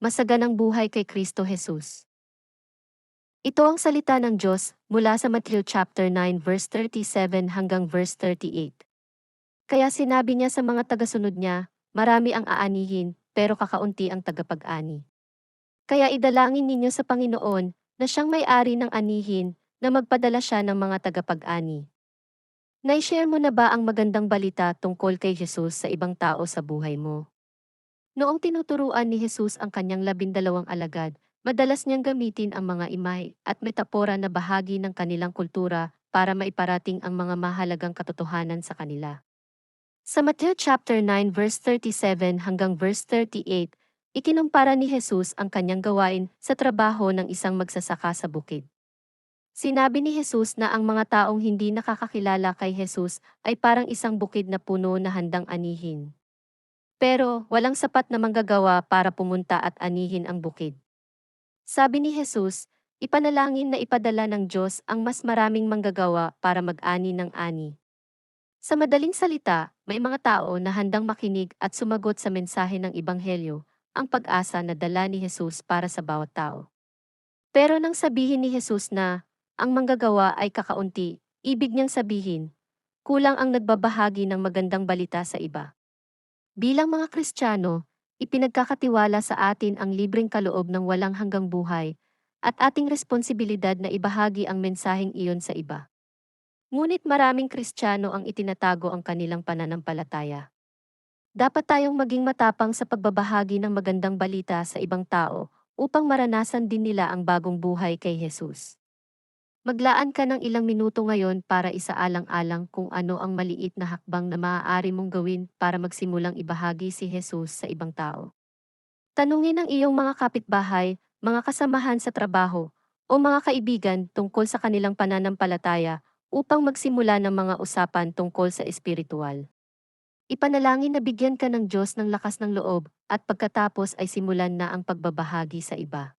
Masaganang buhay kay Kristo Jesus. Ito ang salita ng Diyos mula sa Matthew chapter 9 verse 37 hanggang verse 38. Kaya sinabi niya sa mga tagasunod niya, marami ang aanihin, pero kakaunti ang tagapag-ani. Kaya idalangin ninyo sa Panginoon na siyang may-ari ng anihin na magpadala siya ng mga tagapag-ani. Naishare mo na ba ang magandang balita tungkol kay Jesus sa ibang tao sa buhay mo? Noong tinuturuan ni Jesus ang kanyang 12 alagad, madalas niyang gamitin ang mga imay at metapora na bahagi ng kanilang kultura para maiparating ang mga mahalagang katotohanan sa kanila. Sa Matthew chapter 9 verse 37 hanggang verse 38, ikinumpara ni Jesus ang kanyang gawain sa trabaho ng isang magsasaka sa bukid. Sinabi ni Jesus na ang mga taong hindi nakakakilala kay Jesus ay parang isang bukid na puno na handang anihin. Pero walang sapat na manggagawa para pumunta at anihin ang bukid. Sabi ni Jesus, ipanalangin na ipadala ng Diyos ang mas maraming manggagawa para mag-ani ng ani. Sa madaling salita, may mga tao na handang makinig at sumagot sa mensahe ng Ebanghelyo, ang pag-asa na dala ni Jesus para sa bawat tao. Pero nang sabihin ni Jesus na, ang manggagawa ay kakaunti, ibig niyang sabihin, kulang ang nagbabahagi ng magandang balita sa iba. Bilang mga Kristiyano, ipinagkakatiwala sa atin ang libreng kaloob ng walang hanggang buhay, at ating responsibilidad na ibahagi ang mensaheng iyon sa iba. Ngunit maraming Kristiyano ang itinatago ang kanilang pananampalataya. Dapat tayong maging matapang sa pagbabahagi ng magandang balita sa ibang tao upang maranasan din nila ang bagong buhay kay Jesus. Maglaan ka ng ilang minuto ngayon para isaalang-alang kung ano ang maliit na hakbang na maaari mong gawin para magsimulang ibahagi si Jesus sa ibang tao. Tanungin ang iyong mga kapitbahay, mga kasamahan sa trabaho, o mga kaibigan tungkol sa kanilang pananampalataya upang magsimula ng mga usapan tungkol sa espiritual. Ipanalangin na bigyan ka ng Diyos ng lakas ng loob at pagkatapos ay simulan na ang pagbabahagi sa iba.